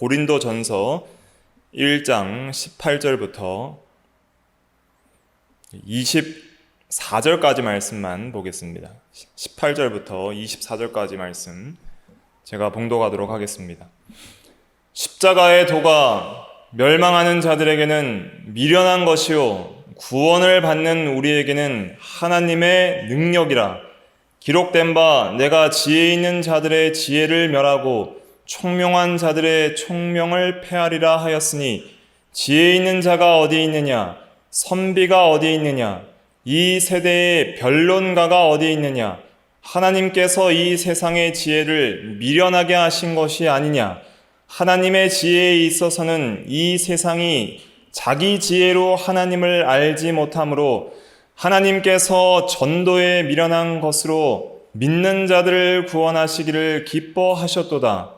고린도전서 1장 18절부터 24절까지 말씀만 보겠습니다. 18절부터 24절까지 말씀 제가 봉독하도록 하겠습니다. 십자가의 도가 멸망하는 자들에게는 미련한 것이요 구원을 받는 우리에게는 하나님의 능력이라. 기록된 바 내가 지혜 있는 자들의 지혜를 멸하고 총명한 자들의 총명을 패하리라 하였으니 지혜 있는 자가 어디 있느냐? 선비가 어디 있느냐? 이 세대의 변론가가 어디 있느냐? 하나님께서 이 세상의 지혜를 미련하게 하신 것이 아니냐? 하나님의 지혜에 있어서는 이 세상이 자기 지혜로 하나님을 알지 못하므로 하나님께서 전도에 미련한 것으로 믿는 자들을 구원하시기를 기뻐하셨도다.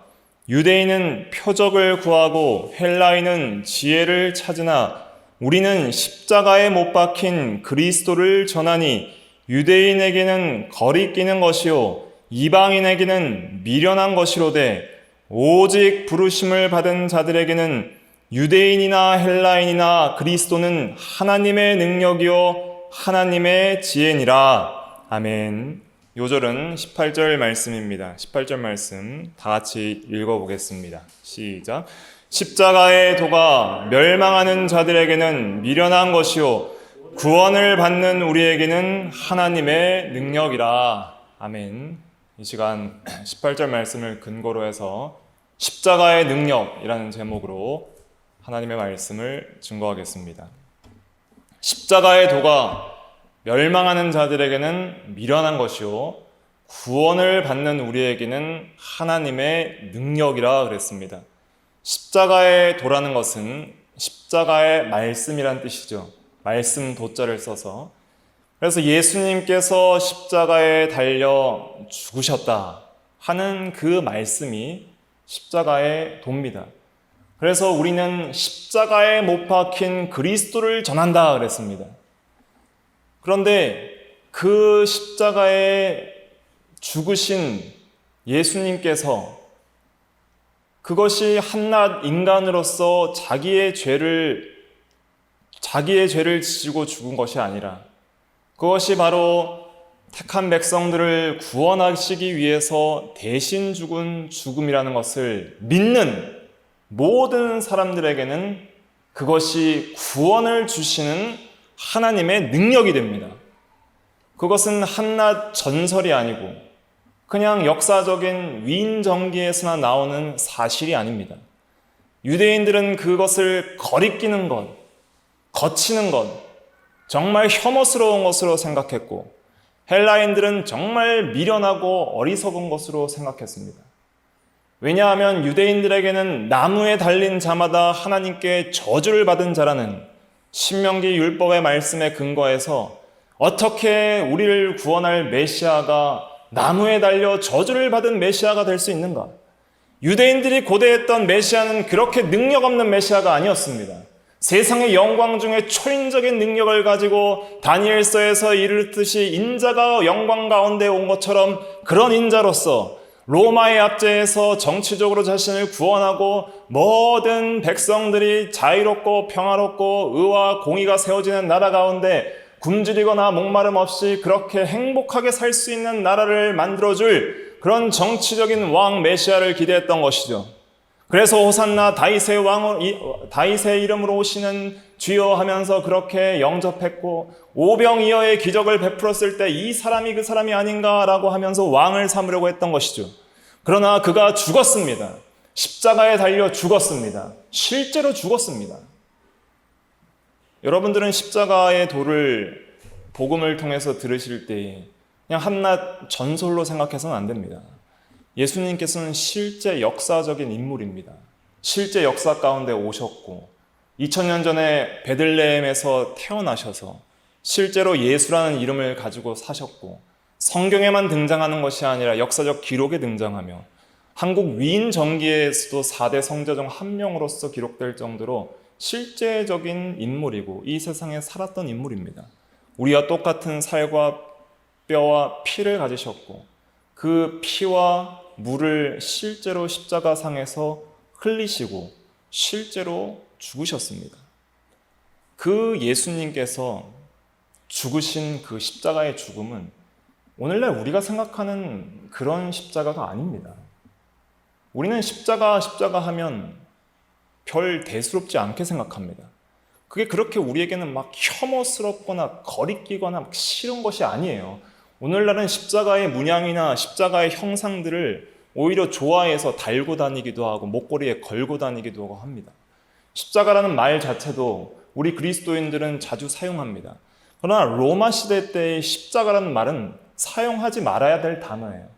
유대인은 표적을 구하고 헬라인은 지혜를 찾으나 우리는 십자가에 못 박힌 그리스도를 전하니 유대인에게는 거리끼는 것이요 이방인에게는 미련한 것이로되 오직 부르심을 받은 자들에게는 유대인이나 헬라인이나 그리스도는 하나님의 능력이요 하나님의 지혜니라. 아멘. 요절은 18절 말씀입니다. 18절 말씀 다 같이 읽어보겠습니다. 시작. 십자가의 도가 멸망하는 자들에게는 미련한 것이요 구원을 받는 우리에게는 하나님의 능력이라. 아멘. 이 시간 18절 말씀을 근거로 해서 십자가의 능력이라는 제목으로 하나님의 말씀을 증거하겠습니다. 십자가의 도가 멸망하는 자들에게는 미련한 것이요 구원을 받는 우리에게는 하나님의 능력이라 그랬습니다. 십자가의 도라는 것은 십자가의 말씀이란 뜻이죠. 말씀 도자를 써서. 그래서 예수님께서 십자가에 달려 죽으셨다 하는 그 말씀이 십자가의 도입니다. 그래서 우리는 십자가에 못 박힌 그리스도를 전한다 그랬습니다. 그런데 그 십자가에 죽으신 예수님께서 그것이 한낱 인간으로서 자기의 죄를 지고 죽은 것이 아니라 그것이 바로 택한 백성들을 구원하시기 위해서 대신 죽은 죽음이라는 것을 믿는 모든 사람들에게는 그것이 구원을 주시는 하나님의 능력이 됩니다. 그것은 한낱 전설이 아니고 그냥 역사적인 위인전기에서나 나오는 사실이 아닙니다. 유대인들은 그것을 거리끼는 것, 거치는 것, 정말 혐오스러운 것으로 생각했고 헬라인들은 정말 미련하고 어리석은 것으로 생각했습니다. 왜냐하면 유대인들에게는 나무에 달린 자마다 하나님께 저주를 받은 자라는 신명기 율법의 말씀에 근거해서 어떻게 우리를 구원할 메시아가 나무에 달려 저주를 받은 메시아가 될 수 있는가? 유대인들이 고대했던 메시아는 그렇게 능력 없는 메시아가 아니었습니다. 세상의 영광 중에 초인적인 능력을 가지고 다니엘서에서 이르듯이 인자가 영광 가운데 온 것처럼 그런 인자로서 로마의 압제에서 정치적으로 자신을 구원하고 모든 백성들이 자유롭고 평화롭고 의와 공의가 세워지는 나라 가운데 굶주리거나 목마름 없이 그렇게 행복하게 살 수 있는 나라를 만들어줄 그런 정치적인 왕 메시아를 기대했던 것이죠. 그래서 호산나 다윗의 이름으로 오시는 주여 하면서 그렇게 영접했고 오병이어의 기적을 베풀었을 때 이 사람이 그 사람이 아닌가라고 하면서 왕을 삼으려고 했던 것이죠. 그러나 그가 죽었습니다. 십자가에 달려 죽었습니다. 실제로 죽었습니다. 여러분들은 십자가의 도를 복음을 통해서 들으실 때 그냥 한낱 전설로 생각해서는 안 됩니다. 예수님께서는 실제 역사적인 인물입니다. 실제 역사 가운데 오셨고 2000년 전에 베들레헴에서 태어나셔서 실제로 예수라는 이름을 가지고 사셨고 성경에만 등장하는 것이 아니라 역사적 기록에 등장하며 한국 위인 전기에서도 4대 성자 중 한 명으로서 기록될 정도로 실제적인 인물이고 이 세상에 살았던 인물입니다. 우리와 똑같은 살과 뼈와 피를 가지셨고 그 피와 물을 실제로 십자가상에서 흘리시고 실제로 죽으셨습니다. 그 예수님께서 죽으신 그 십자가의 죽음은 오늘날 우리가 생각하는 그런 십자가가 아닙니다. 우리는 십자가 하면 별 대수롭지 않게 생각합니다. 그게 그렇게 우리에게는 막 혐오스럽거나 거리끼거나 막 싫은 것이 아니에요. 오늘날은 십자가의 문양이나 십자가의 형상들을 오히려 좋아해서 달고 다니기도 하고 목걸이에 걸고 다니기도 하고 합니다. 십자가라는 말 자체도 우리 그리스도인들은 자주 사용합니다. 그러나 로마 시대 때의 십자가라는 말은 사용하지 말아야 될 단어예요.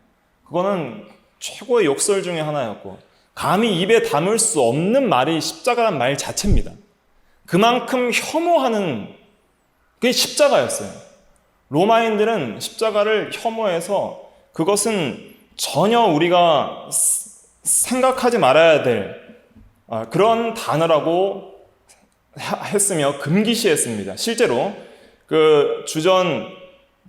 그거는 최고의 욕설 중에 하나였고 감히 입에 담을 수 없는 말이 십자가라는 말 자체입니다. 그만큼 혐오하는 그게 십자가였어요. 로마인들은 십자가를 혐오해서 그것은 전혀 우리가 생각하지 말아야 될 그런 단어라고 했으며 금기시했습니다. 실제로 그 주전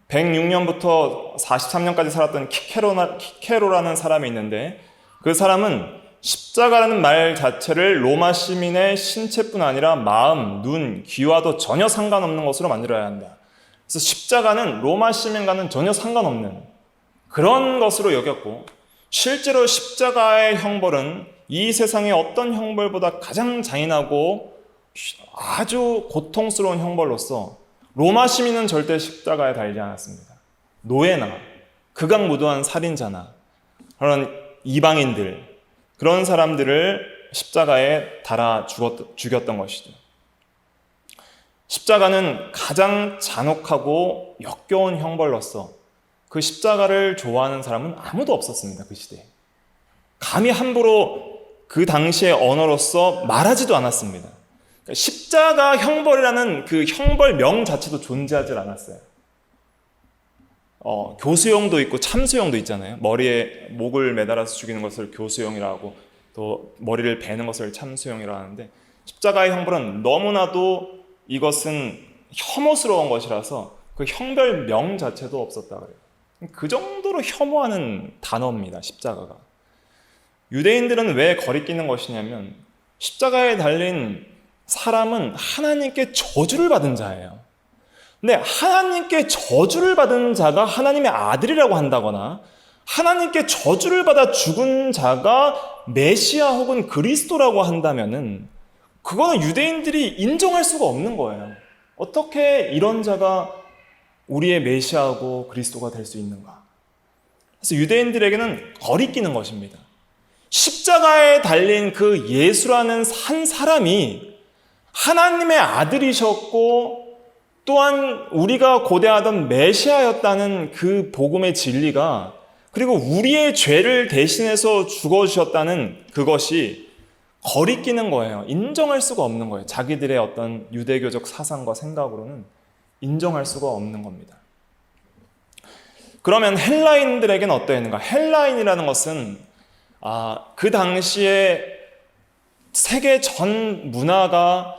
106년부터 43년까지 살았던 키케로라는 사람이 있는데 그 사람은 십자가라는 말 자체를 로마 시민의 신체뿐 아니라 마음, 눈, 귀와도 전혀 상관없는 것으로 만들어야 한다. 그래서 십자가는 로마 시민과는 전혀 상관없는 그런 것으로 여겼고 실제로 십자가의 형벌은 이 세상의 어떤 형벌보다 가장 잔인하고 아주 고통스러운 형벌로서 로마 시민은 절대 십자가에 달지 않았습니다. 노예나 극악무도한 살인자나 그런 이방인들 그런 사람들을 십자가에 달아 죽였던 것이죠. 십자가는 가장 잔혹하고 역겨운 형벌로서 그 십자가를 좋아하는 사람은 아무도 없었습니다. 그 시대에. 감히 함부로 그 당시의 언어로서 말하지도 않았습니다. 십자가 형벌이라는 그 형벌명 자체도 존재하지 않았어요. 교수형도 있고 참수형도 있잖아요. 머리에 목을 매달아서 죽이는 것을 교수형이라고 또 머리를 베는 것을 참수형이라고 하는데 십자가의 형벌은 너무나도 이것은 혐오스러운 것이라서 그 형벌명 자체도 없었다 그래요. 그 정도로 혐오하는 단어입니다. 십자가가. 유대인들은 왜 거리끼는 것이냐면 십자가에 달린 사람은 하나님께 저주를 받은 자예요. 근데 하나님께 저주를 받은 자가 하나님의 아들이라고 한다거나 하나님께 저주를 받아 죽은 자가 메시아 혹은 그리스도라고 한다면은 그거는 유대인들이 인정할 수가 없는 거예요. 어떻게 이런 자가 우리의 메시아고 그리스도가 될 수 있는가? 그래서 유대인들에게는 거리끼는 것입니다. 십자가에 달린 그 예수라는 한 사람이 하나님의 아들이셨고 또한 우리가 고대하던 메시아였다는 그 복음의 진리가 그리고 우리의 죄를 대신해서 죽어주셨다는 그것이 거리끼는 거예요. 인정할 수가 없는 거예요. 자기들의 어떤 유대교적 사상과 생각으로는 인정할 수가 없는 겁니다. 그러면 헬라인들에게는 어떠했는가? 헬라인이라는 것은 그 당시에 세계 전 문화가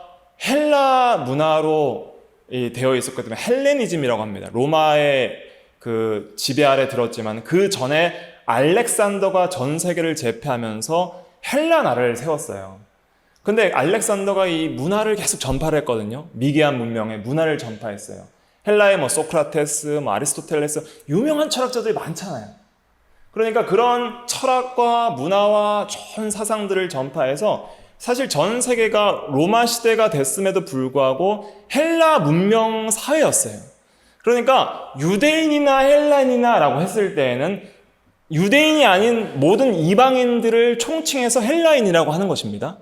헬라 문화로 되어 있었기 때문에 헬레니즘이라고 합니다. 로마의 그 지배 아래 들었지만 그 전에 알렉산더가 전 세계를 제패하면서 헬라 나라를 세웠어요. 근데 알렉산더가 이 문화를 계속 전파를 했거든요. 미개한 문명의 문화를 전파했어요. 헬라의 소크라테스, 아리스토텔레스 유명한 철학자들이 많잖아요. 그러니까 그런 철학과 문화와 좋은 사상들을 전파해서 사실 전 세계가 로마 시대가 됐음에도 불구하고 헬라 문명 사회였어요. 그러니까 유대인이나 헬라인이나 라고 했을 때에는 유대인이 아닌 모든 이방인들을 총칭해서 헬라인이라고 하는 것입니다.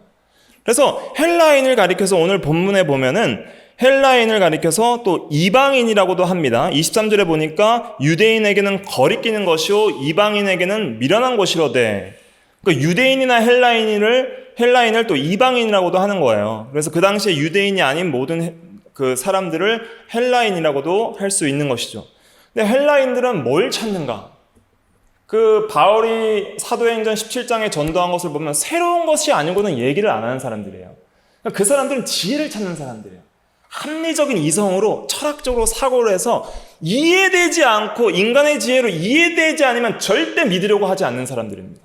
그래서 헬라인을 가리켜서 오늘 본문에 보면은 헬라인을 가리켜서 또 이방인이라고도 합니다. 23절에 보니까 유대인에게는 거리끼는 것이요 이방인에게는 미련한 것이로되 그러니까 유대인이나 헬라인을 또 이방인이라고도 하는 거예요. 그래서 그 당시에 유대인이 아닌 모든 그 사람들을 헬라인이라고도 할 수 있는 것이죠. 근데 헬라인들은 뭘 찾는가? 그 바울이 사도행전 17장에 전도한 것을 보면 새로운 것이 아니고는 얘기를 안 하는 사람들이에요. 그 사람들은 지혜를 찾는 사람들이에요. 합리적인 이성으로 철학적으로 사고를 해서 이해되지 않고 인간의 지혜로 이해되지 않으면 절대 믿으려고 하지 않는 사람들입니다.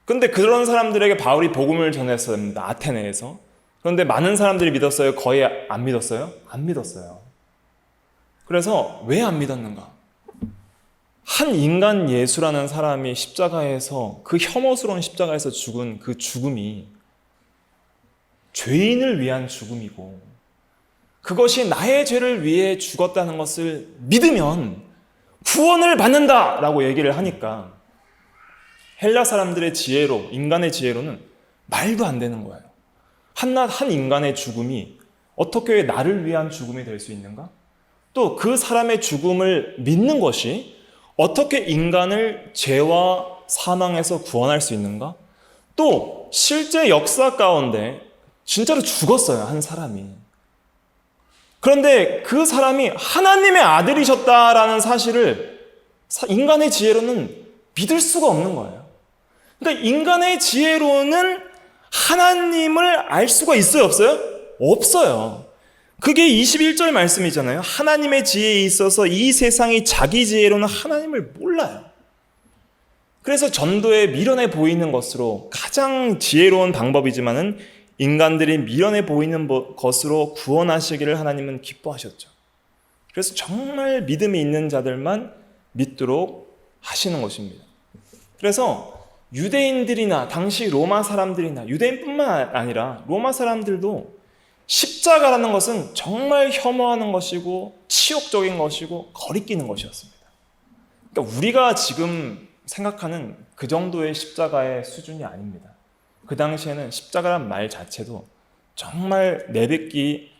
근데 그런 사람들에게 바울이 복음을 전했어야 합니다. 아테네에서. 그런데 많은 사람들이 믿었어요? 거의 안 믿었어요? 안 믿었어요. 그래서 왜 안 믿었는가? 한 인간 예수라는 사람이 십자가에서, 그 혐오스러운 십자가에서 죽은 그 죽음이 죄인을 위한 죽음이고, 그것이 나의 죄를 위해 죽었다는 것을 믿으면 구원을 받는다라고 얘기를 하니까 헬라 사람들의 지혜로, 인간의 지혜로는 말도 안 되는 거예요. 한 인간의 죽음이 어떻게 나를 위한 죽음이 될 수 있는가? 또 그 사람의 죽음을 믿는 것이 어떻게 인간을 죄와 사망에서 구원할 수 있는가? 또 실제 역사 가운데 진짜로 죽었어요, 한 사람이. 그런데 그 사람이 하나님의 아들이셨다라는 사실을 인간의 지혜로는 믿을 수가 없는 거예요. 그러니까 인간의 지혜로는 하나님을 알 수가 있어요, 없어요? 없어요. 그게 21절 말씀이잖아요. 하나님의 지혜에 있어서 이 세상이 자기 지혜로는 하나님을 몰라요. 그래서 전도에 미련해 보이는 것으로, 가장 지혜로운 방법이지만은 인간들이 미련해 보이는 것으로 구원하시기를 하나님은 기뻐하셨죠. 그래서 정말 믿음이 있는 자들만 믿도록 하시는 것입니다. 그래서 유대인들이나 당시 로마 사람들이나, 유대인뿐만 아니라 로마 사람들도 십자가라는 것은 정말 혐오하는 것이고 치욕적인 것이고 거리끼는 것이었습니다. 그러니까 우리가 지금 생각하는 그 정도의 십자가의 수준이 아닙니다. 그 당시에는 십자가란 말 자체도 정말 내뱉기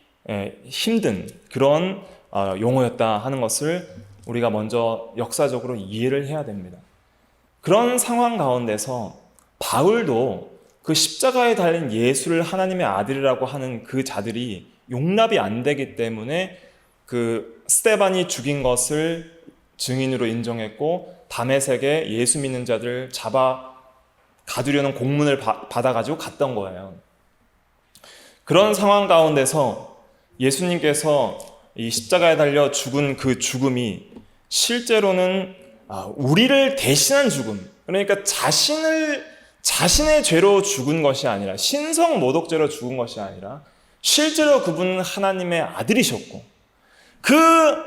힘든 그런 용어였다 하는 것을 우리가 먼저 역사적으로 이해를 해야 됩니다. 그런 상황 가운데서 바울도 그 십자가에 달린 예수를 하나님의 아들이라고 하는 그 자들이 용납이 안 되기 때문에 그 스데반이 죽인 것을 증인으로 인정했고, 다메섹에 예수 믿는 자들 잡아 가두려는 공문을 받아가지고 갔던 거예요. 그런 상황 가운데서 예수님께서 이 십자가에 달려 죽은 그 죽음이 실제로는 우리를 대신한 죽음, 그러니까 자신의 죄로 죽은 것이 아니라, 신성 모독죄로 죽은 것이 아니라 실제로 그분은 하나님의 아들이셨고, 그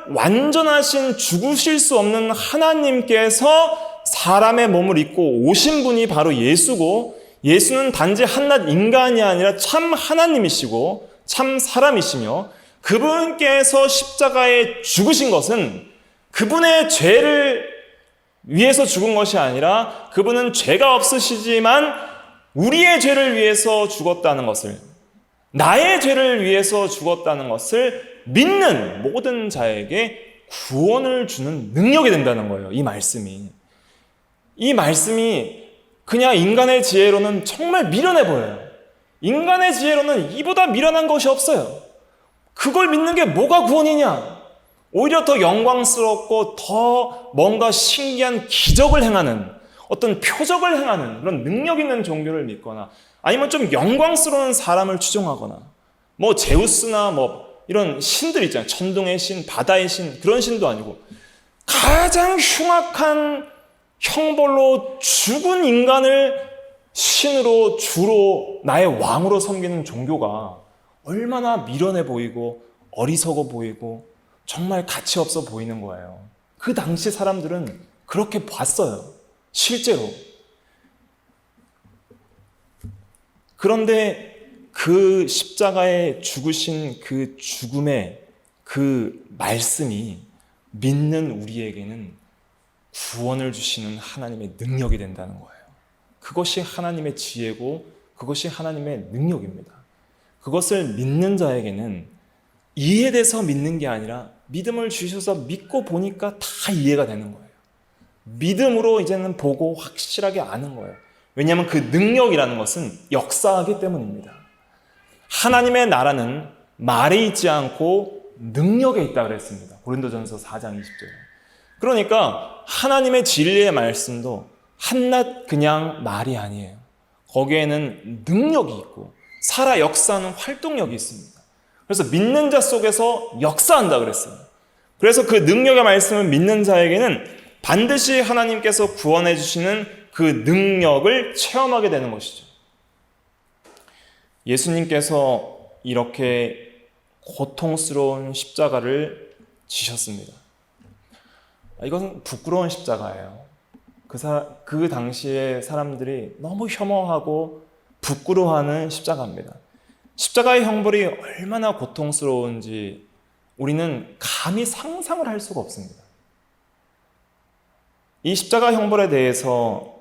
완전하신 죽으실 수 없는 하나님께서 사람의 몸을 입고 오신 분이 바로 예수고, 예수는 단지 한낱 인간이 아니라 참 하나님이시고 참 사람이시며, 그분께서 십자가에 죽으신 것은 그분의 죄를 위해서 죽은 것이 아니라 그분은 죄가 없으시지만 우리의 죄를 위해서 죽었다는 것을, 나의 죄를 위해서 죽었다는 것을 믿는 모든 자에게 구원을 주는 능력이 된다는 거예요. 이 말씀이 그냥 인간의 지혜로는 정말 미련해 보여요. 인간의 지혜로는 이보다 미련한 것이 없어요. 그걸 믿는 게 뭐가 구원이냐? 오히려 더 영광스럽고 더 뭔가 신기한 기적을 행하는, 어떤 표적을 행하는 그런 능력 있는 종교를 믿거나, 아니면 좀 영광스러운 사람을 추종하거나, 뭐 제우스나 뭐 이런 신들 있잖아요. 천둥의 신, 바다의 신, 그런 신도 아니고 가장 흉악한 형벌로 죽은 인간을 신으로, 주로, 나의 왕으로 섬기는 종교가 얼마나 미련해 보이고 어리석어 보이고 정말 가치 없어 보이는 거예요. 그 당시 사람들은 그렇게 봤어요, 실제로. 그런데 그 십자가에 죽으신 그 죽음의 그 말씀이 믿는 우리에게는 구원을 주시는 하나님의 능력이 된다는 거예요. 그것이 하나님의 지혜고 그것이 하나님의 능력입니다. 그것을 믿는 자에게는 이해돼서 믿는 게 아니라 믿음을 주셔서 믿고 보니까 다 이해가 되는 거예요. 믿음으로 이제는 보고 확실하게 아는 거예요. 왜냐하면 그 능력이라는 것은 역사하기 때문입니다. 하나님의 나라는 말에 있지 않고 능력에 있다 그랬습니다. 고린도전서 4장 20절에. 그러니까 하나님의 진리의 말씀도 한낱 그냥 말이 아니에요. 거기에는 능력이 있고 살아 역사하는 활동력이 있습니다. 그래서 믿는 자 속에서 역사한다 그랬어요. 그래서 그 능력의 말씀을 믿는 자에게는 반드시 하나님께서 구원해 주시는 그 능력을 체험하게 되는 것이죠. 예수님께서 이렇게 고통스러운 십자가를 지셨습니다. 이것은 부끄러운 십자가예요. 그 당시에 사람들이 너무 혐오하고 부끄러워하는 십자가입니다. 십자가의 형벌이 얼마나 고통스러운지 우리는 감히 상상을 할 수가 없습니다. 이 십자가 형벌에 대해서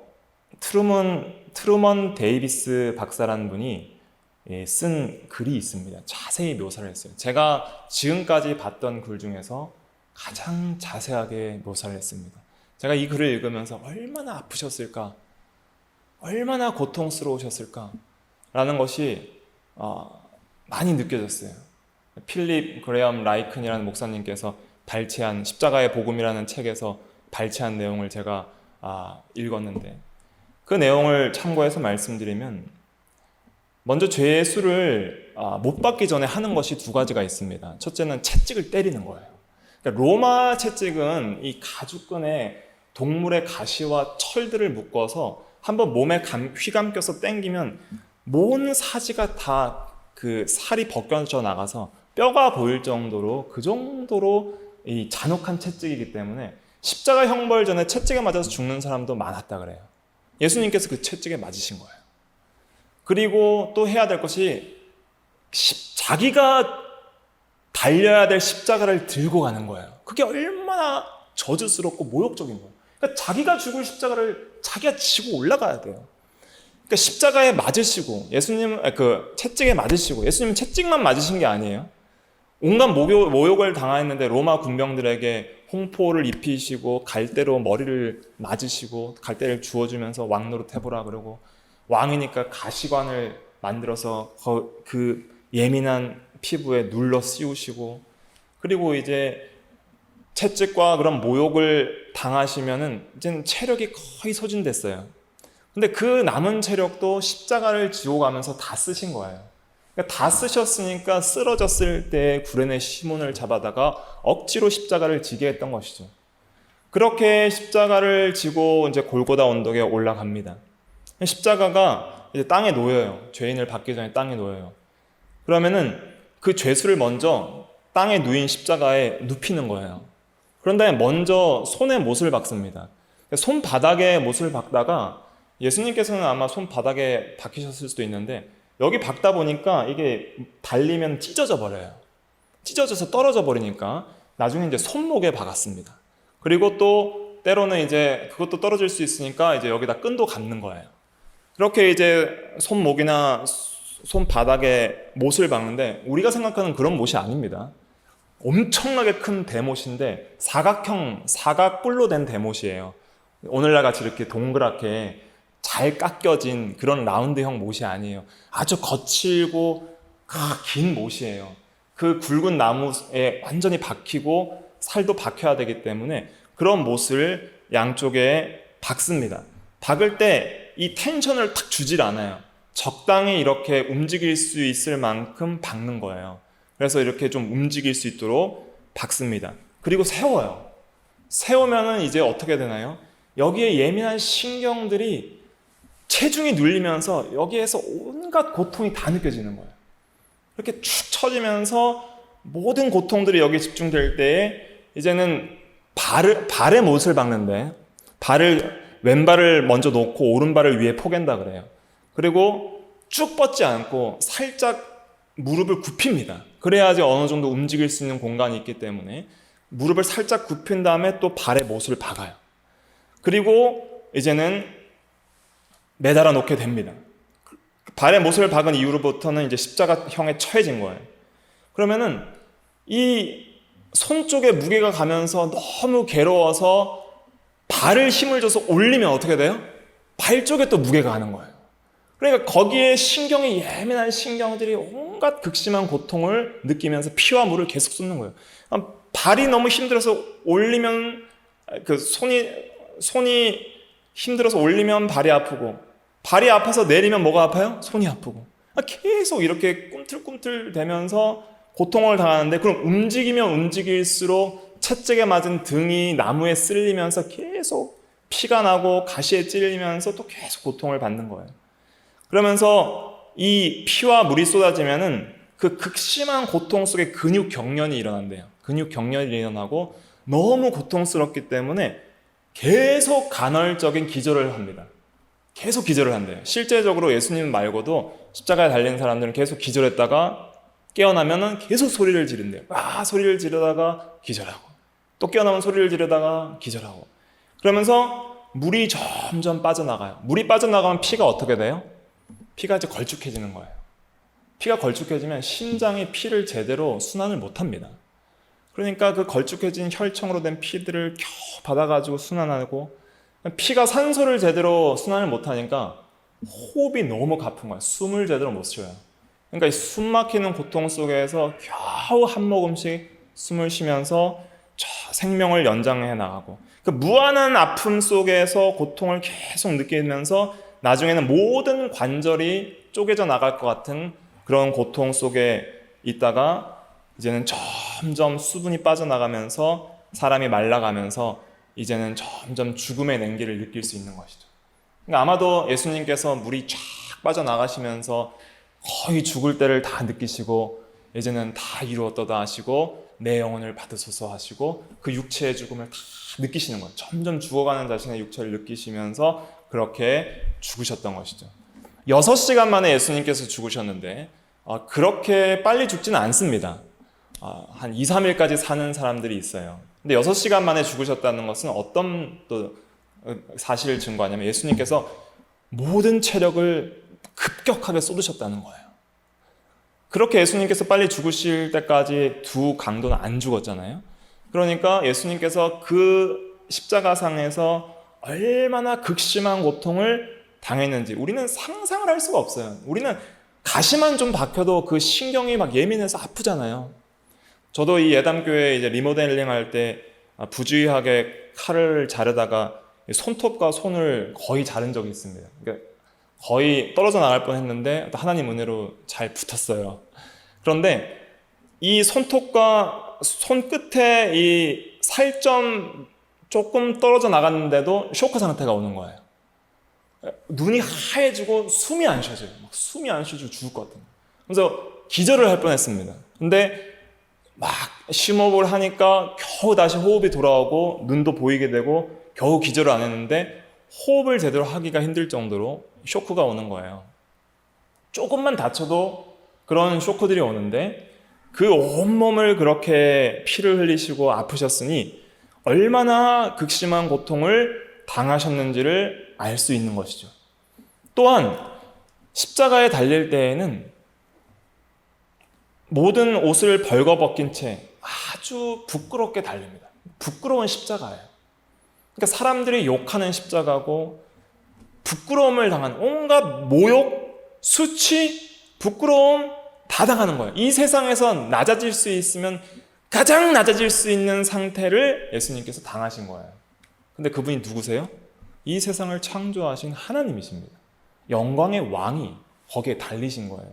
트루먼 데이비스 박사라는 분이 쓴 글이 있습니다. 자세히 묘사를 했어요. 제가 지금까지 봤던 글 중에서 가장 자세하게 묘사를 했습니다. 제가 이 글을 읽으면서 얼마나 아프셨을까, 얼마나 고통스러우셨을까 라는 것이 많이 느껴졌어요. 필립 그레엄 라이큰이라는 목사님께서 발췌한 십자가의 복음이라는 책에서 발췌한 내용을 제가 읽었는데, 그 내용을 참고해서 말씀드리면, 먼저 죄의 수를 못 받기 전에 하는 것이 두 가지가 있습니다. 첫째는 채찍을 때리는 거예요. 그러니까 로마 채찍은 이 가죽끈에 동물의 가시와 철들을 묶어서 한번 몸에 휘감겨서 당기면 모든 사지가 다 그 살이 벗겨져 나가서 뼈가 보일 정도로, 그 정도로 이 잔혹한 채찍이기 때문에 십자가 형벌 전에 채찍에 맞아서 죽는 사람도 많았다 그래요. 예수님께서 그 채찍에 맞으신 거예요. 그리고 또 해야 될 것이 자기가 달려야 될 십자가를 들고 가는 거예요. 그게 얼마나 저주스럽고 모욕적인 거예요. 그러니까 자기가 죽을 십자가를 자기가 지고 올라가야 돼요. 그러니까 십자가에 맞으시고, 예수님은 그 채찍에 맞으시고, 예수님은 채찍만 맞으신 게 아니에요. 온갖 모욕을 당했는데 로마 군병들에게 홍포를 입히시고 갈대로 머리를 맞으시고 갈대를 주워주면서 왕노릇 해보라 그러고, 왕이니까 가시관을 만들어서 그 예민한 피부에 눌러 씌우시고, 그리고 이제 채찍과 그런 모욕을 당하시면은 이제는 체력이 거의 소진됐어요. 근데 그 남은 체력도 십자가를 지고 가면서 다 쓰신 거예요. 그러니까 다 쓰셨으니까 쓰러졌을 때 구레네 시몬을 잡아다가 억지로 십자가를 지게 했던 것이죠. 그렇게 십자가를 지고 이제 골고다 언덕에 올라갑니다. 십자가가 이제 땅에 놓여요. 죄인을 받기 전에 땅에 놓여요. 그러면은 그 죄수를 먼저 땅에 누인 십자가에 눕히는 거예요. 그런 다음에 먼저 손에 못을 박습니다. 손바닥에 못을 박다가, 예수님께서는 아마 손바닥에 박히셨을 수도 있는데, 여기 박다 보니까 이게 달리면 찢어져 버려요. 찢어져서 떨어져 버리니까 나중에 이제 손목에 박았습니다. 그리고 또 때로는 이제 그것도 떨어질 수 있으니까 이제 여기다 끈도 감는 거예요. 그렇게 이제 손목이나 손바닥에 못을 박는데, 우리가 생각하는 그런 못이 아닙니다. 엄청나게 큰 대못인데 사각뿔로 된 대못이에요. 오늘날 같이 이렇게 동그랗게 잘 깎여진 그런 라운드형 못이 아니에요. 아주 거칠고 긴 못이에요. 그 굵은 나무에 완전히 박히고 살도 박혀야 되기 때문에 그런 못을 양쪽에 박습니다. 박을 때 이 텐션을 탁 주질 않아요. 적당히 이렇게 움직일 수 있을 만큼 박는 거예요. 그래서 이렇게 좀 움직일 수 있도록 박습니다. 그리고 세워요. 세우면은 이제 어떻게 되나요? 여기에 예민한 신경들이 체중이 눌리면서 여기에서 온갖 고통이 다 느껴지는 거예요. 이렇게 축 처지면서 모든 고통들이 여기에 집중될 때에 이제는 발에 못을 박는데, 왼발을 먼저 놓고 오른발을 위에 포갠다 그래요. 그리고 쭉 뻗지 않고 살짝 무릎을 굽힙니다. 그래야지 어느 정도 움직일 수 있는 공간이 있기 때문에 무릎을 살짝 굽힌 다음에 또 발에 못을 박아요. 그리고 이제는 매달아 놓게 됩니다. 발에 못을 박은 이후로부터는 이제 십자가형에 처해진 거예요. 그러면은 이 손 쪽에 무게가 가면서 너무 괴로워서 발을 힘을 줘서 올리면 어떻게 돼요? 발 쪽에 또 무게가 가는 거예요. 그러니까 거기에 신경이 예민한 신경들이 온갖 극심한 고통을 느끼면서 피와 물을 계속 쏟는 거예요. 발이 너무 힘들어서 올리면 그 손이 힘들어서 올리면 발이 아프고, 발이 아파서 내리면 뭐가 아파요? 손이 아프고. 계속 이렇게 꿈틀꿈틀 대면서 고통을 당하는데, 그럼 움직이면 움직일수록 채찍에 맞은 등이 나무에 쓸리면서 계속 피가 나고 가시에 찔리면서 또 계속 고통을 받는 거예요. 그러면서 이 피와 물이 쏟아지면은 그 극심한 고통 속에 근육 경련이 일어난대요. 근육 경련이 일어나고 너무 고통스럽기 때문에 계속 간헐적인 기절을 합니다. 계속 기절을 한대요. 실제적으로 예수님 말고도 십자가에 달린 사람들은 계속 기절했다가 깨어나면은 계속 소리를 지른대요. 소리를 지르다가 기절하고 또 깨어나면 소리를 지르다가 기절하고 그러면서 물이 점점 빠져나가요. 물이 빠져나가면 피가 어떻게 돼요? 피가 이제 걸쭉해지는 거예요. 피가 걸쭉해지면 심장이 피를 제대로 순환을 못합니다. 그러니까 그 걸쭉해진 혈청으로 된 피들을 겨우 받아가지고 순환하고 피가 산소를 제대로 순환을 못하니까 호흡이 너무 가쁜 거예요. 숨을 제대로 못 쉬어요. 그러니까 이 숨 막히는 고통 속에서 겨우 한 모금씩 숨을 쉬면서 저 생명을 연장해 나가고 그 무한한 아픔 속에서 고통을 계속 느끼면서 나중에는 모든 관절이 쪼개져 나갈 것 같은 그런 고통 속에 있다가 이제는 점점 수분이 빠져나가면서 사람이 말라가면서 이제는 점점 죽음의 냉기를 느낄 수 있는 것이죠. 그러니까 아마도 예수님께서 물이 쫙 빠져나가시면서 거의 죽을 때를 다 느끼시고 이제는 다 이루었도다 하시고 내 영혼을 받으소서 하시고 그 육체의 죽음을 다 느끼시는 거예요. 점점 죽어가는 자신의 육체를 느끼시면서 그렇게 죽으셨던 것이죠. 6시간 만에 예수님께서 죽으셨는데 그렇게 빨리 죽지는 않습니다. 한 2, 3일까지 사는 사람들이 있어요. 근데 6시간 만에 죽으셨다는 것은 어떤 또 사실을 증거하냐면 예수님께서 모든 체력을 급격하게 쏟으셨다는 거예요. 그렇게 예수님께서 빨리 죽으실 때까지 두 강도는 안 죽었잖아요. 그러니까 예수님께서 그 십자가상에서 얼마나 극심한 고통을 당했는지 우리는 상상을 할 수가 없어요. 우리는 가시만 좀 박혀도 그 신경이 막 예민해서 아프잖아요. 저도 이 예담교회 이제 리모델링 할 때 부주의하게 칼을 자르다가 손톱과 손을 거의 자른 적이 있습니다. 그러니까 거의 떨어져 나갈 뻔했는데 하나님 은혜로 잘 붙었어요. 그런데 이 손톱과 손끝에 이 살점 조금 떨어져 나갔는데도 쇼크 상태가 오는 거예요. 눈이 하얘지고 숨이 안 쉬어져요. 막 숨이 안 쉬어지고 죽을 것 같아요. 그래서 기절을 할 뻔했습니다. 근데 막 심호흡을 하니까 겨우 다시 호흡이 돌아오고 눈도 보이게 되고 겨우 기절을 안 했는데 호흡을 제대로 하기가 힘들 정도로 쇼크가 오는 거예요. 조금만 다쳐도 그런 쇼크들이 오는데 그 온몸을 그렇게 피를 흘리시고 아프셨으니 얼마나 극심한 고통을 당하셨는지를 알 수 있는 것이죠. 또한 십자가에 달릴 때에는 모든 옷을 벌거벗긴 채 아주 부끄럽게 달립니다. 부끄러운 십자가예요. 그러니까 사람들이 욕하는 십자가고 부끄러움을 당한 온갖 모욕, 수치, 부끄러움 다 당하는 거예요. 이 세상에서 낮아질 수 있으면 가장 낮아질 수 있는 상태를 예수님께서 당하신 거예요. 근데 그분이 누구세요? 이 세상을 창조하신 하나님이십니다. 영광의 왕이 거기에 달리신 거예요.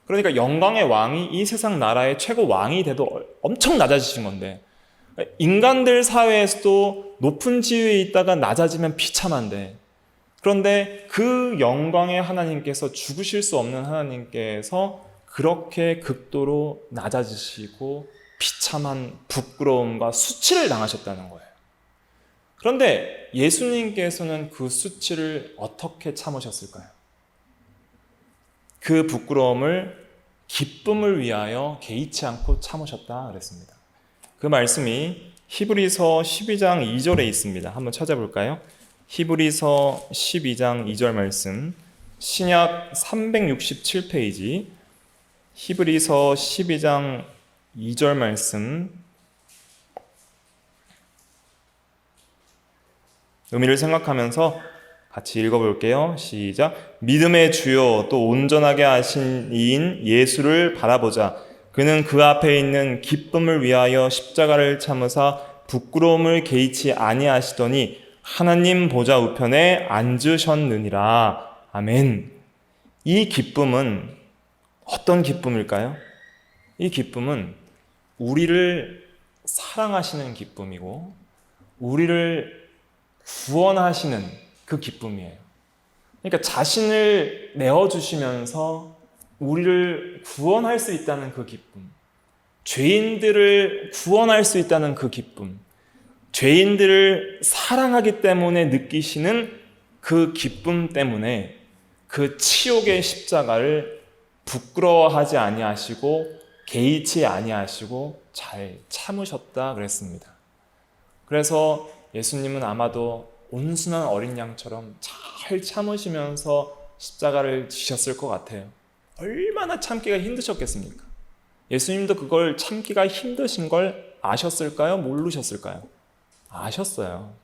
그러니까 영광의 왕이 이 세상 나라의 최고 왕이 돼도 엄청 낮아지신 건데 인간들 사회에서도 높은 지위에 있다가 낮아지면 비참한데 그런데 그 영광의 하나님께서 죽으실 수 없는 하나님께서 그렇게 극도로 낮아지시고 비참한 부끄러움과 수치를 당하셨다는 거예요. 그런데 예수님께서는 그 수치를 어떻게 참으셨을까요? 그 부끄러움을 기쁨을 위하여 개의치 않고 참으셨다 그랬습니다. 그 말씀이 히브리서 12장 2절에 있습니다. 한번 찾아볼까요? 히브리서 12장 2절 말씀, 신약 367페이지, 히브리서 12장 2절 말씀, 의미를 생각하면서 같이 읽어볼게요. 시작. 믿음의 주요 또 온전하게 하신 이인 예수를 바라보자. 그는 그 앞에 있는 기쁨을 위하여 십자가를 참으사 부끄러움을 개의치 아니하시더니 하나님 보좌 우편에 앉으셨느니라. 아멘. 이 기쁨은 어떤 기쁨일까요? 이 기쁨은 우리를 사랑하시는 기쁨이고 우리를 구원하시는 그 기쁨이에요. 그러니까 자신을 내어주시면서 우리를 구원할 수 있다는 그 기쁨, 죄인들을 구원할 수 있다는 그 기쁨, 죄인들을 사랑하기 때문에 느끼시는 그 기쁨 때문에 그 치욕의 십자가를 부끄러워하지 아니하시고 개의치 아니하시고 잘 참으셨다 그랬습니다. 그래서 예수님은 아마도 온순한 어린 양처럼 잘 참으시면서 십자가를 지셨을 것 같아요. 얼마나 참기가 힘드셨겠습니까? 예수님도 그걸 참기가 힘드신 걸 아셨을까요? 모르셨을까요? 아셨어요.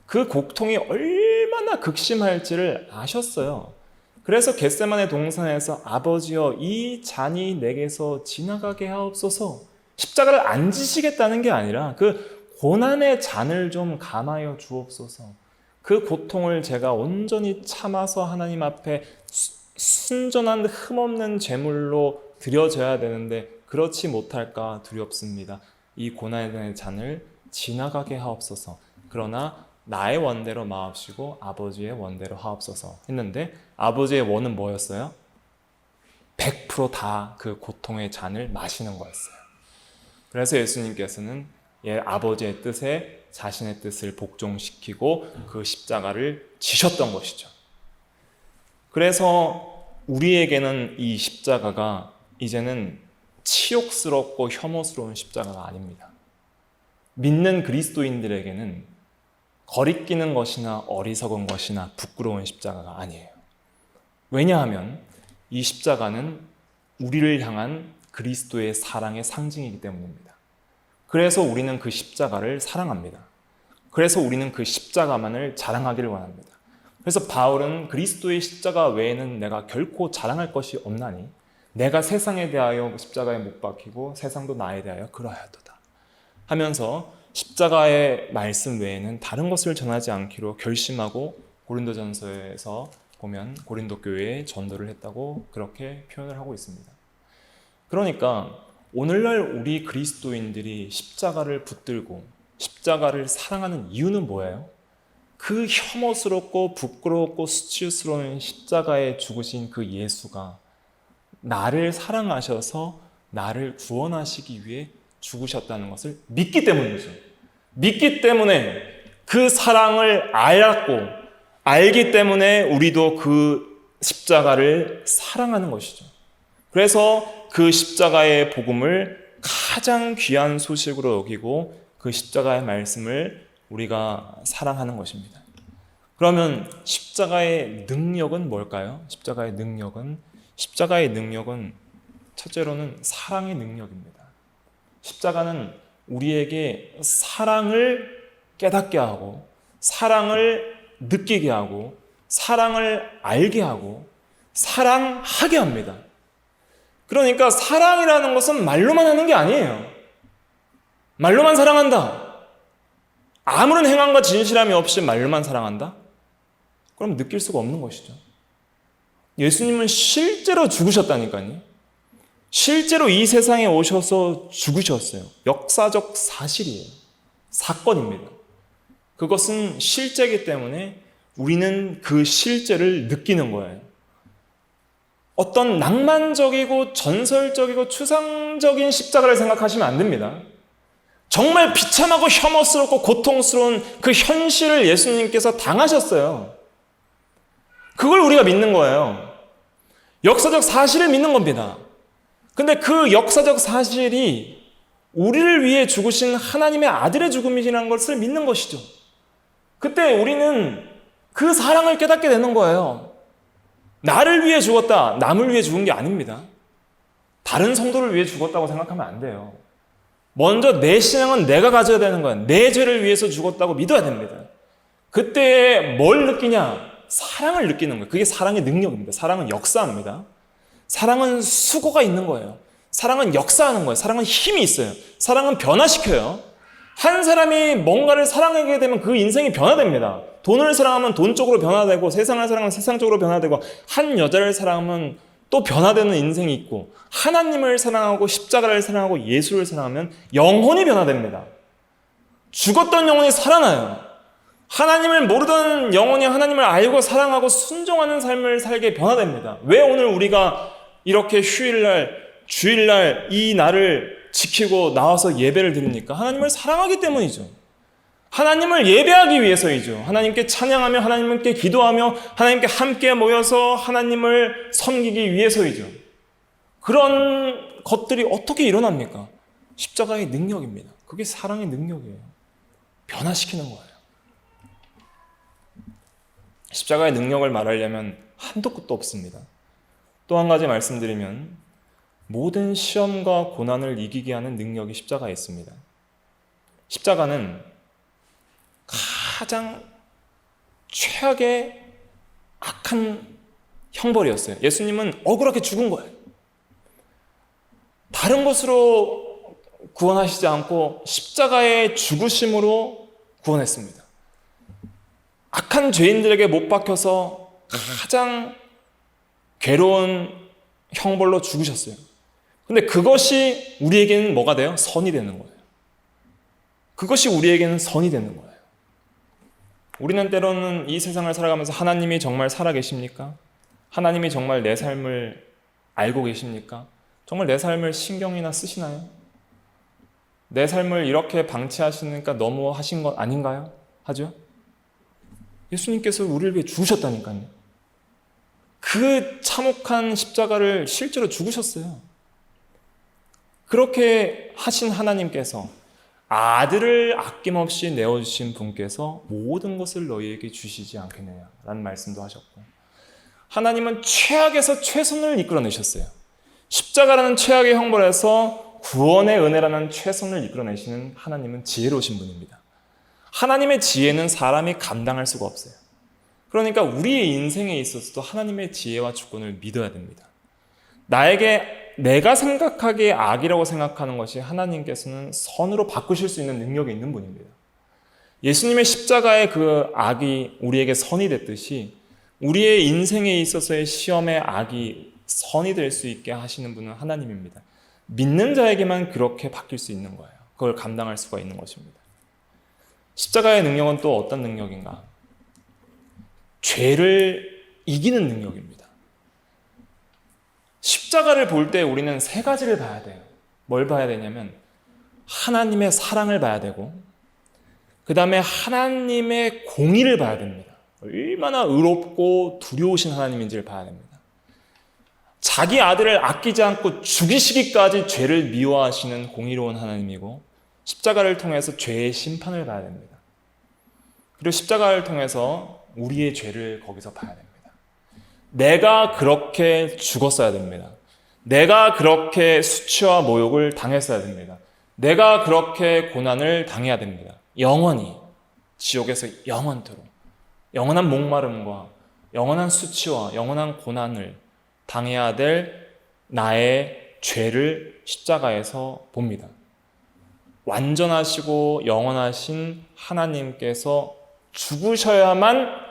그 고통이 얼마나 극심할지를 아셨어요. 그래서 겟세마네 동산에서 아버지여 이 잔이 내게서 지나가게 하옵소서, 십자가를 안 지시겠다는 게 아니라 그 고난의 잔을 좀 감하여 주옵소서, 그 고통을 제가 온전히 참아서 하나님 앞에 순전한 흠없는 제물로 드려져야 되는데 그렇지 못할까 두렵습니다. 이 고난의 잔을 지나가게 하옵소서. 그러나 나의 원대로 마옵시고 아버지의 원대로 하옵소서 했는데 아버지의 원은 뭐였어요? 100% 다 그 고통의 잔을 마시는 거였어요. 그래서 예수님께서는 아버지의 뜻에 자신의 뜻을 복종시키고 그 십자가를 지셨던 것이죠. 그래서 우리에게는 이 십자가가 이제는 치욕스럽고 혐오스러운 십자가가 아닙니다. 믿는 그리스도인들에게는 거리끼는 것이나 어리석은 것이나 부끄러운 십자가가 아니에요. 왜냐하면 이 십자가는 우리를 향한 그리스도의 사랑의 상징이기 때문입니다. 그래서 우리는 그 십자가를 사랑합니다. 그래서 우리는 그 십자가만을 자랑하기를 원합니다. 그래서 바울은 그리스도의 십자가 외에는 내가 결코 자랑할 것이 없나니 내가 세상에 대하여 십자가에 못 박히고 세상도 나에 대하여 그러하였도다 하면서 십자가의 말씀 외에는 다른 것을 전하지 않기로 결심하고 고린도전서에서 보면 고린도 교회에 전도를 했다고 그렇게 표현을 하고 있습니다. 그러니까 오늘날 우리 그리스도인들이 십자가를 붙들고 십자가를 사랑하는 이유는 뭐예요? 그 혐오스럽고 부끄럽고 수치스러운 십자가에 죽으신 그 예수가 나를 사랑하셔서 나를 구원하시기 위해 죽으셨다는 것을 믿기 때문이죠. 믿기 때문에 그 사랑을 알기 때문에 우리도 그 십자가를 사랑하는 것이죠. 그래서 그 십자가의 복음을 가장 귀한 소식으로 여기고 그 십자가의 말씀을 우리가 사랑하는 것입니다. 그러면 십자가의 능력은 뭘까요? 십자가의 능력은 첫째로는 사랑의 능력입니다. 십자가는 우리에게 사랑을 깨닫게 하고 사랑을 느끼게 하고 사랑을 알게 하고 사랑하게 합니다. 그러니까 사랑이라는 것은 말로만 하는 게 아니에요. 말로만 사랑한다. 아무런 행함과 진실함이 없이 말로만 사랑한다? 그럼 느낄 수가 없는 것이죠. 예수님은 실제로 죽으셨다니까요. 실제로 이 세상에 오셔서 죽으셨어요. 역사적 사실이에요. 사건입니다. 그것은 실제이기 때문에 우리는 그 실제를 느끼는 거예요. 어떤 낭만적이고 전설적이고 추상적인 십자가를 생각하시면 안 됩니다. 정말 비참하고 혐오스럽고 고통스러운 그 현실을 예수님께서 당하셨어요. 그걸 우리가 믿는 거예요. 역사적 사실을 믿는 겁니다. 근데 그 역사적 사실이 우리를 위해 죽으신 하나님의 아들의 죽음이라는 것을 믿는 것이죠. 그때 우리는 그 사랑을 깨닫게 되는 거예요. 나를 위해 죽었다, 남을 위해 죽은 게 아닙니다. 다른 성도를 위해 죽었다고 생각하면 안 돼요. 먼저 내 신앙은 내가 가져야 되는 거예요. 내 죄를 위해서 죽었다고 믿어야 됩니다. 그때 뭘 느끼냐? 사랑을 느끼는 거예요. 그게 사랑의 능력입니다. 사랑은 역사합니다. 사랑은 수고가 있는 거예요. 사랑은 역사하는 거예요. 사랑은 힘이 있어요. 사랑은 변화시켜요. 한 사람이 뭔가를 사랑하게 되면 그 인생이 변화됩니다. 돈을 사랑하면 돈 쪽으로 변화되고 세상을 사랑하면 세상 쪽으로 변화되고 한 여자를 사랑하면 또 변화되는 인생이 있고 하나님을 사랑하고 십자가를 사랑하고 예수를 사랑하면 영혼이 변화됩니다. 죽었던 영혼이 살아나요. 하나님을 모르던 영혼이 하나님을 알고 사랑하고 순종하는 삶을 살게 변화됩니다. 왜 오늘 우리가 이렇게 휴일날, 주일날 이 날을 지키고 나와서 예배를 드립니까? 하나님을 사랑하기 때문이죠. 하나님을 예배하기 위해서이죠. 하나님께 찬양하며 하나님께 기도하며 하나님께 함께 모여서 하나님을 섬기기 위해서이죠. 그런 것들이 어떻게 일어납니까? 십자가의 능력입니다. 그게 사랑의 능력이에요. 변화시키는 거예요. 십자가의 능력을 말하려면 한도 끝도 없습니다. 또 한 가지 말씀드리면 모든 시험과 고난을 이기게 하는 능력이 십자가에 있습니다. 십자가는 가장 최악의 악한 형벌이었어요. 예수님은 억울하게 죽은 거예요. 다른 것으로 구원하시지 않고 십자가의 죽으심으로 구원했습니다. 악한 죄인들에게 못 박혀서 가장 괴로운 형벌로 죽으셨어요. 근데 그것이 우리에게는 뭐가 돼요? 선이 되는 거예요. 그것이 우리에게는 선이 되는 거예요. 우리는 때로는 이 세상을 살아가면서 하나님이 정말 살아계십니까? 하나님이 정말 내 삶을 알고 계십니까? 정말 내 삶을 신경이나 쓰시나요? 내 삶을 이렇게 방치하시니까 너무 하신 것 아닌가요? 하죠? 예수님께서 우리를 위해 죽으셨다니까요. 그 참혹한 십자가를 실제로 죽으셨어요. 그렇게 하신 하나님께서 아들을 아낌없이 내어주신 분께서 모든 것을 너희에게 주시지 않겠느냐 라는 말씀도 하셨고, 하나님은 최악에서 최선을 이끌어내셨어요. 십자가라는 최악의 형벌에서 구원의 은혜라는 최선을 이끌어내시는 하나님은 지혜로우신 분입니다. 하나님의 지혜는 사람이 감당할 수가 없어요. 그러니까 우리의 인생에 있어서도 하나님의 지혜와 주권을 믿어야 됩니다. 내가 생각하기에 악이라고 생각하는 것이 하나님께서는 선으로 바꾸실 수 있는 능력이 있는 분입니다. 예수님의 십자가의 그 악이 우리에게 선이 됐듯이 우리의 인생에 있어서의 시험의 악이 선이 될 수 있게 하시는 분은 하나님입니다. 믿는 자에게만 그렇게 바뀔 수 있는 거예요. 그걸 감당할 수가 있는 것입니다. 십자가의 능력은 또 어떤 능력인가? 죄를 이기는 능력입니다. 십자가를 볼 때 우리는 세 가지를 봐야 돼요. 뭘 봐야 되냐면 하나님의 사랑을 봐야 되고, 그 다음에 하나님의 공의를 봐야 됩니다. 얼마나 의롭고 두려우신 하나님인지를 봐야 됩니다. 자기 아들을 아끼지 않고 죽이시기까지 죄를 미워하시는 공의로운 하나님이고, 십자가를 통해서 죄의 심판을 봐야 됩니다. 그리고 십자가를 통해서 우리의 죄를 거기서 봐야 됩니다. 내가 그렇게 죽었어야 됩니다. 내가 그렇게 수치와 모욕을 당했어야 됩니다. 내가 그렇게 고난을 당해야 됩니다. 영원히 지옥에서 영원토록 영원한 목마름과 영원한 수치와 영원한 고난을 당해야 될 나의 죄를 십자가에서 봅니다. 완전하시고 영원하신 하나님께서 죽으셔야만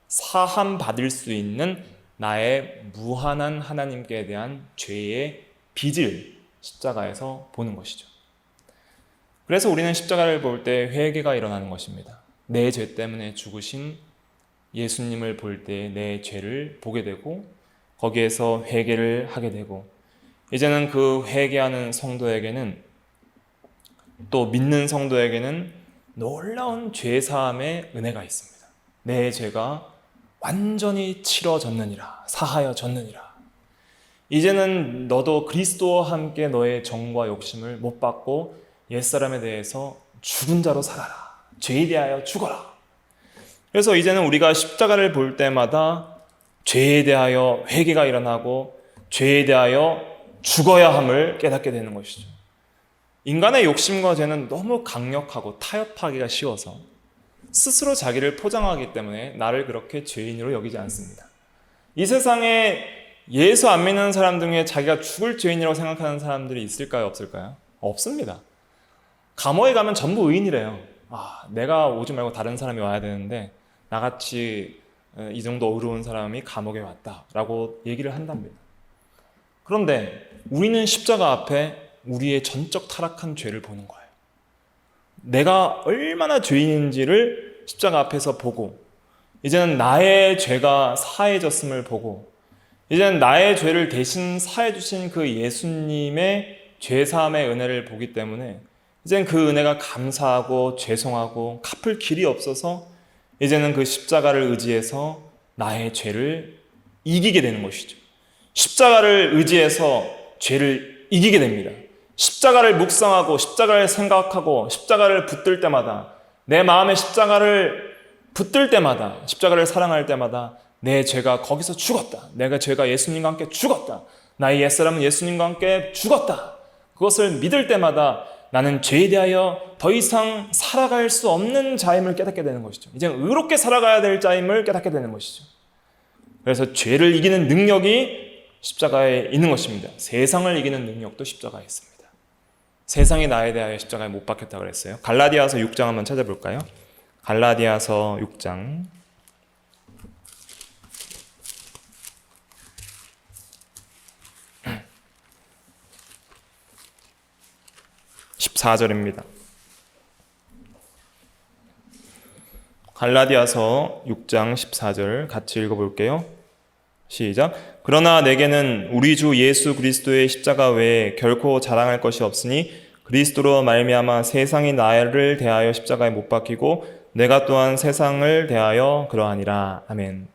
사함 받을 수 있는 나의 무한한 하나님께 대한 죄의 빚을 십자가에서 보는 것이죠. 그래서 우리는 십자가를 볼 때 회개가 일어나는 것입니다. 내 죄 때문에 죽으신 예수님을 볼 때 내 죄를 보게 되고, 거기에서 회개를 하게 되고, 이제는 그 회개하는 성도에게는, 또 믿는 성도에게는 놀라운 죄사함의 은혜가 있습니다. 내 죄가 완전히 치러졌느니라, 사하여졌느니라. 이제는 너도 그리스도와 함께 너의 정과 욕심을 못 받고 옛사람에 대해서 죽은 자로 살아라. 죄에 대하여 죽어라. 그래서 이제는 우리가 십자가를 볼 때마다 죄에 대하여 회개가 일어나고 죄에 대하여 죽어야 함을 깨닫게 되는 것이죠. 인간의 욕심과 죄는 너무 강력하고 타협하기가 쉬워서 스스로 자기를 포장하기 때문에 나를 그렇게 죄인으로 여기지 않습니다. 이 세상에 예수 안 믿는 사람 중에 자기가 죽을 죄인이라고 생각하는 사람들이 있을까요? 없을까요? 없습니다. 감옥에 가면 전부 의인이래요. 내가 오지 말고 다른 사람이 와야 되는데 나같이 이 정도 어려운 사람이 감옥에 왔다라고 얘기를 한답니다. 그런데 우리는 십자가 앞에 우리의 전적 타락한 죄를 보는 거예요. 내가 얼마나 죄인인지를 십자가 앞에서 보고, 이제는 나의 죄가 사해졌음을 보고, 이제는 나의 죄를 대신 사해 주신 그 예수님의 죄사함의 은혜를 보기 때문에 이제는 그 은혜가 감사하고 죄송하고 갚을 길이 없어서 이제는 그 십자가를 의지해서 나의 죄를 이기게 되는 것이죠. 십자가를 의지해서 죄를 이기게 됩니다. 십자가를 묵상하고 십자가를 생각하고 십자가를 붙들 때마다, 내 마음에 십자가를 붙들 때마다, 십자가를 사랑할 때마다 내 죄가 거기서 죽었다. 내가 죄가 예수님과 함께 죽었다. 나의 옛사람은 예수님과 함께 죽었다. 그것을 믿을 때마다 나는 죄에 대하여 더 이상 살아갈 수 없는 자임을 깨닫게 되는 것이죠. 이제 의롭게 살아가야 될 자임을 깨닫게 되는 것이죠. 그래서 죄를 이기는 능력이 십자가에 있는 것입니다. 세상을 이기는 능력도 십자가에 있습니다. 세상이 나에 대하여 십자가에 못 박혔다고 그랬어요. 갈라디아서 6장 한번 찾아볼까요? 갈라디아서 6장 14절입니다. 갈라디아서 6장 14절 같이 읽어볼게요. 시작. 그러나 내게는 우리 주 예수 그리스도의 십자가 외에 결코 자랑할 것이 없으니 그리스도로 말미암아 세상이 나를 대하여 십자가에 못 박히고 내가 또한 세상을 대하여 그러하니라. 아멘.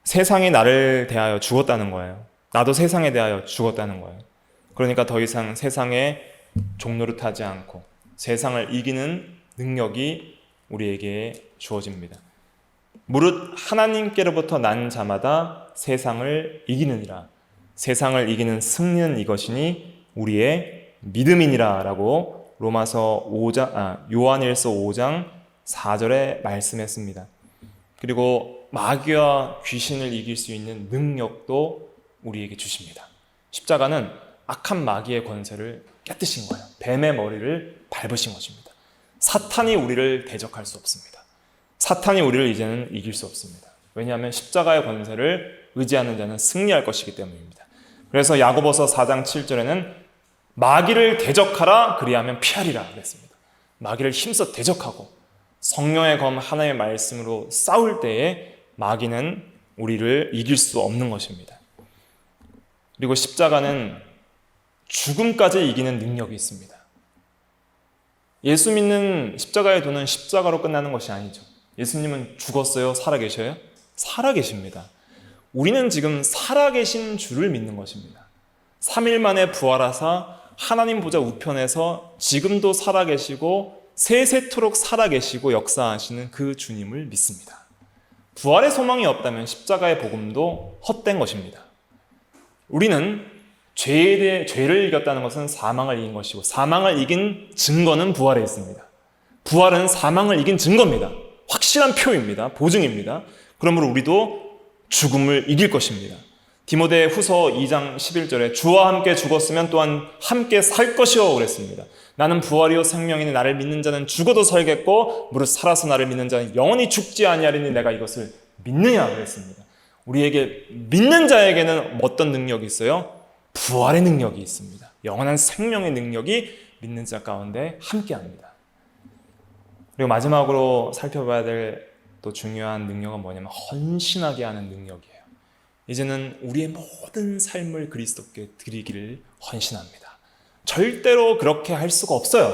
세상이 나를 대하여 죽었다는 거예요. 나도 세상에 대하여 죽었다는 거예요. 그러니까 더 이상 세상에 종노릇하지 않고 세상을 이기는 능력이 우리에게 주어집니다. 무릇 하나님께로부터 난 자마다 세상을 이기느니라. 세상을 이기는 승리는 이것이니 우리의 믿음이니라 라고 요한일서 5장 4절에 말씀했습니다. 그리고 마귀와 귀신을 이길 수 있는 능력도 우리에게 주십니다. 십자가는 악한 마귀의 권세를 깨뜨신 거예요. 뱀의 머리를 밟으신 것입니다. 사탄이 우리를 대적할 수 없습니다. 사탄이 우리를 이제는 이길 수 없습니다. 왜냐하면 십자가의 권세를 의지하는 자는 승리할 것이기 때문입니다. 그래서 야고보서 4장 7절에는 마귀를 대적하라 그리하면 피하리라 그랬습니다. 마귀를 힘써 대적하고 성령의 검 하나의 말씀으로 싸울 때에 마귀는 우리를 이길 수 없는 것입니다. 그리고 십자가는 죽음까지 이기는 능력이 있습니다. 예수 믿는 십자가의 도는 십자가로 끝나는 것이 아니죠. 예수님은 죽었어요? 살아계셔요? 살아계십니다. 우리는 지금 살아계신 주를 믿는 것입니다. 3일 만에 부활하사 하나님 보좌 우편에서 지금도 살아계시고 세세토록 살아계시고 역사하시는 그 주님을 믿습니다. 부활의 소망이 없다면 십자가의 복음도 헛된 것입니다. 우리는 죄를 이겼다는 것은 사망을 이긴 것이고 사망을 이긴 증거는 부활에 있습니다. 부활은 사망을 이긴 증거입니다. 확실한 표입니다. 보증입니다. 그러므로 우리도 죽음을 이길 것입니다. 디모데 후서 2장 11절에 주와 함께 죽었으면 또한 함께 살 것이요 그랬습니다. 나는 부활이요 생명이니 나를 믿는 자는 죽어도 살겠고 무릇 살아서 나를 믿는 자는 영원히 죽지 아니하리니 내가 이것을 믿느냐 그랬습니다. 우리에게 믿는 자에게는 어떤 능력이 있어요? 부활의 능력이 있습니다. 영원한 생명의 능력이 믿는 자 가운데 함께합니다. 그리고 마지막으로 살펴봐야 될 또 중요한 능력은 뭐냐면 헌신하게 하는 능력이에요. 이제는 우리의 모든 삶을 그리스도께 드리기를 헌신합니다. 절대로 그렇게 할 수가 없어요.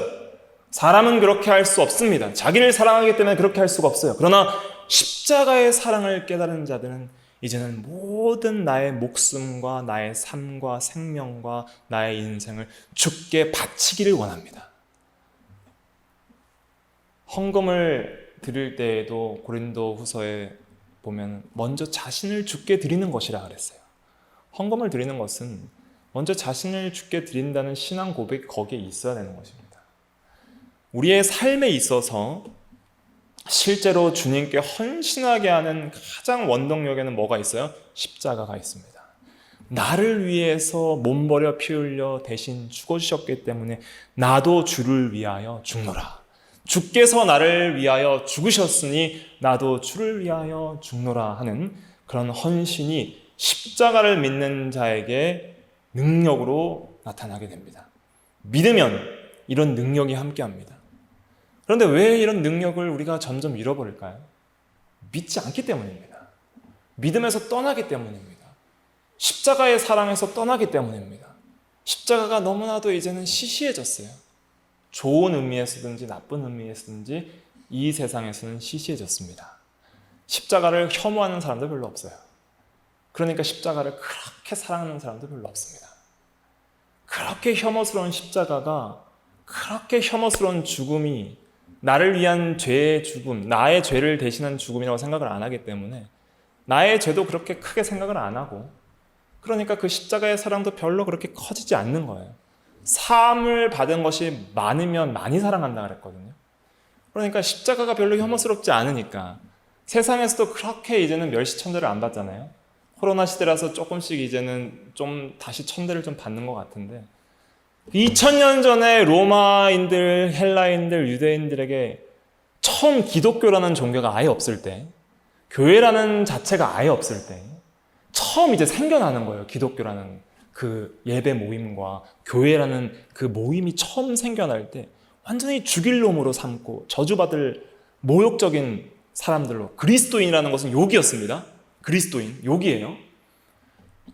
사람은 그렇게 할 수 없습니다. 자기를 사랑하기 때문에 그렇게 할 수가 없어요. 그러나 십자가의 사랑을 깨달은 자들은 이제는 모든 나의 목숨과 나의 삶과 생명과 나의 인생을 주께 바치기를 원합니다. 헌금을 드릴 때에도 고린도 후서에 보면 먼저 자신을 주께 드리는 것이라 그랬어요. 헌금을 드리는 것은 먼저 자신을 주께 드린다는 신앙 고백이 거기에 있어야 되는 것입니다. 우리의 삶에 있어서 실제로 주님께 헌신하게 하는 가장 원동력에는 뭐가 있어요? 십자가가 있습니다. 나를 위해서 몸버려 피 흘려 대신 죽어주셨기 때문에 나도 주를 위하여 죽노라. 주께서 나를 위하여 죽으셨으니 나도 주를 위하여 죽노라 하는 그런 헌신이 십자가를 믿는 자에게 능력으로 나타나게 됩니다. 믿으면 이런 능력이 함께합니다. 그런데 왜 이런 능력을 우리가 점점 잃어버릴까요? 믿지 않기 때문입니다. 믿음에서 떠나기 때문입니다. 십자가의 사랑에서 떠나기 때문입니다. 십자가가 너무나도 이제는 시시해졌어요. 좋은 의미에서든지 나쁜 의미에서든지 이 세상에서는 시시해졌습니다. 십자가를 혐오하는 사람도 별로 없어요. 그러니까 십자가를 그렇게 사랑하는 사람도 별로 없습니다. 그렇게 혐오스러운 십자가가, 그렇게 혐오스러운 죽음이 나를 위한 죄의 죽음, 나의 죄를 대신한 죽음이라고 생각을 안 하기 때문에 나의 죄도 그렇게 크게 생각을 안 하고, 그러니까 그 십자가의 사랑도 별로 그렇게 커지지 않는 거예요. 사함을 받은 것이 많으면 많이 사랑한다 그랬거든요. 그러니까 십자가가 별로 혐오스럽지 않으니까 세상에서도 그렇게 이제는 멸시천대를 안 받잖아요. 코로나 시대라서 조금씩 이제는 좀 다시 천대를 좀 받는 것 같은데, 2000년 전에 로마인들, 헬라인들, 유대인들에게 처음 기독교라는 종교가 아예 없을 때, 교회라는 자체가 아예 없을 때 처음 이제 생겨나는 거예요. 기독교라는 그 예배 모임과 교회라는 그 모임이 처음 생겨날 때 완전히 죽일 놈으로 삼고 저주받을 모욕적인 사람들로, 그리스도인이라는 것은 욕이었습니다. 그리스도인, 욕이에요.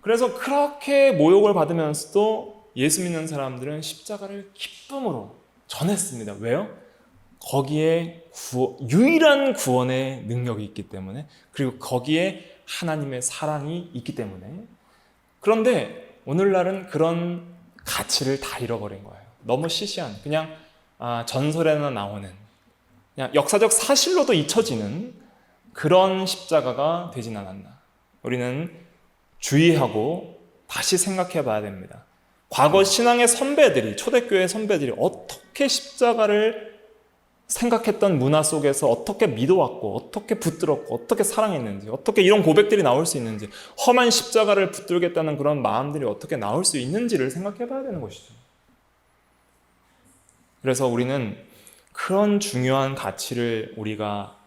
그래서 그렇게 모욕을 받으면서도 예수 믿는 사람들은 십자가를 기쁨으로 전했습니다. 왜요? 거기에 유일한 구원의 능력이 있기 때문에, 그리고 거기에 하나님의 사랑이 있기 때문에. 그런데 오늘날은 그런 가치를 다 잃어버린 거예요. 너무 시시한, 그냥 전설에나 나오는, 그냥 역사적 사실로도 잊혀지는 그런 십자가가 되진 않았나. 우리는 주의하고 다시 생각해 봐야 됩니다. 과거 신앙의 선배들이, 초대교회 선배들이 어떻게 십자가를 생각했던 문화 속에서 어떻게 믿어왔고, 어떻게 붙들었고, 어떻게 사랑했는지, 어떻게 이런 고백들이 나올 수 있는지, 험한 십자가를 붙들겠다는 그런 마음들이 어떻게 나올 수 있는지를 생각해 봐야 되는 것이죠. 그래서 우리는 그런 중요한 가치를 우리가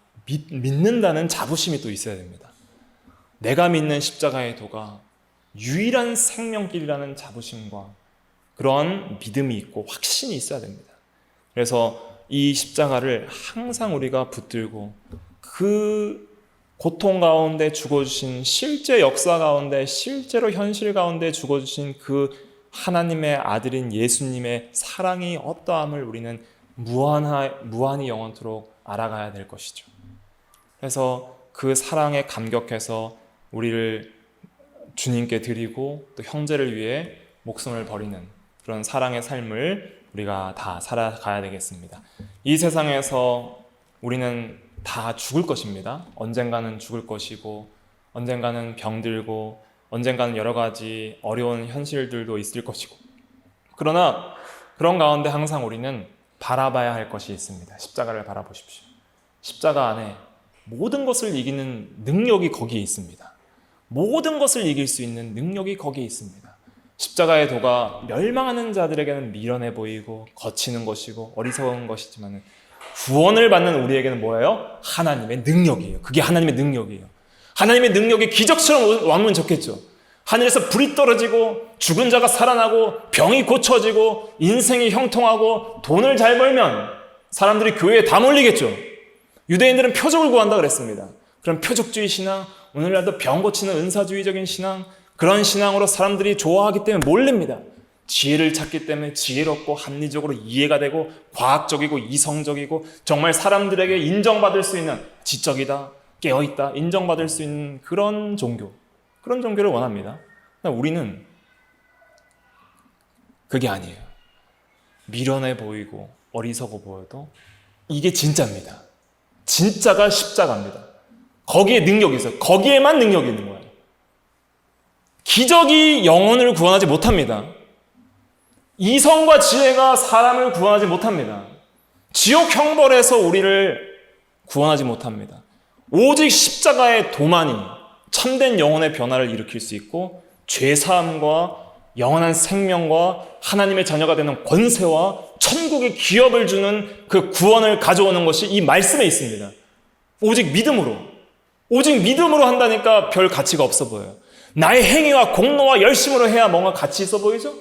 믿는다는 자부심이 또 있어야 됩니다. 내가 믿는 십자가의 도가 유일한 생명길이라는 자부심과 그런 믿음이 있고 확신이 있어야 됩니다. 그래서 이 십자가를 항상 우리가 붙들고, 그 고통 가운데 죽어주신, 실제 역사 가운데, 실제로 현실 가운데 죽어주신 그 하나님의 아들인 예수님의 사랑이 어떠함을 우리는 무한히 영원토록 알아가야 될 것이죠. 그래서 그 사랑에 감격해서 우리를 주님께 드리고 또 형제를 위해 목숨을 버리는 그런 사랑의 삶을 우리가 다 살아가야 되겠습니다. 이 세상에서 우리는 다 죽을 것입니다. 언젠가는 죽을 것이고, 언젠가는 병들고, 언젠가는 여러 가지 어려운 현실들도 있을 것이고, 그러나 그런 가운데 항상 우리는 바라봐야 할 것이 있습니다. 십자가를 바라보십시오. 십자가 안에 모든 것을 이기는 능력이 거기에 있습니다. 모든 것을 이길 수 있는 능력이 거기에 있습니다. 십자가의 도가 멸망하는 자들에게는 미련해 보이고 거치는 것이고 어리석은 것이지만, 구원을 받는 우리에게는 뭐예요? 하나님의 능력이에요. 그게 하나님의 능력이에요. 하나님의 능력이 기적처럼 왔으면 좋겠죠. 하늘에서 불이 떨어지고 죽은 자가 살아나고 병이 고쳐지고 인생이 형통하고 돈을 잘 벌면 사람들이 교회에 다 몰리겠죠. 유대인들은 표적을 구한다 그랬습니다. 그런 표적주의 신앙, 오늘날도 병 고치는 은사주의적인 신앙, 그런 신앙으로 사람들이 좋아하기 때문에 몰립니다. 지혜를 찾기 때문에 지혜롭고 합리적으로 이해가 되고 과학적이고 이성적이고 정말 사람들에게 인정받을 수 있는, 지적이다, 깨어있다, 인정받을 수 있는 그런 종교, 그런 종교를 원합니다. 우리는 그게 아니에요. 미련해 보이고 어리석어 보여도 이게 진짜입니다. 진짜가 십자가입니다. 거기에 능력이 있어요. 거기에만 능력이 있는 거예요. 기적이 영혼을 구원하지 못합니다. 이성과 지혜가 사람을 구원하지 못합니다. 지옥 형벌에서 우리를 구원하지 못합니다. 오직 십자가의 도만이 참된 영혼의 변화를 일으킬 수 있고, 죄사함과 영원한 생명과 하나님의 자녀가 되는 권세와 천국의 기업을 주는 그 구원을 가져오는 것이 이 말씀에 있습니다. 오직 믿음으로 한다니까 별 가치가 없어 보여요. 나의 행위와 공로와 열심으로 해야 뭔가 가치 있어 보이죠?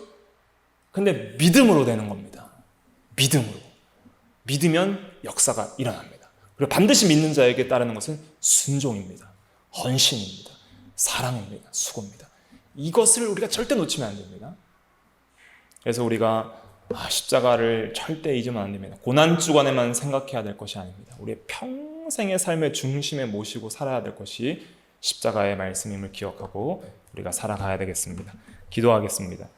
근데 믿음으로 되는 겁니다. 믿음으로. 믿으면 역사가 일어납니다. 그리고 반드시 믿는 자에게 따르는 것은 순종입니다. 헌신입니다. 사랑입니다. 수고입니다. 이것을 우리가 절대 놓치면 안 됩니다. 그래서 우리가 십자가를 절대 잊으면 안 됩니다. 고난 주간에만 생각해야 될 것이 아닙니다. 우리의 평생의 삶의 중심에 모시고 살아야 될 것이 십자가의 말씀임을 기억하고 우리가 살아가야 되겠습니다. 기도하겠습니다.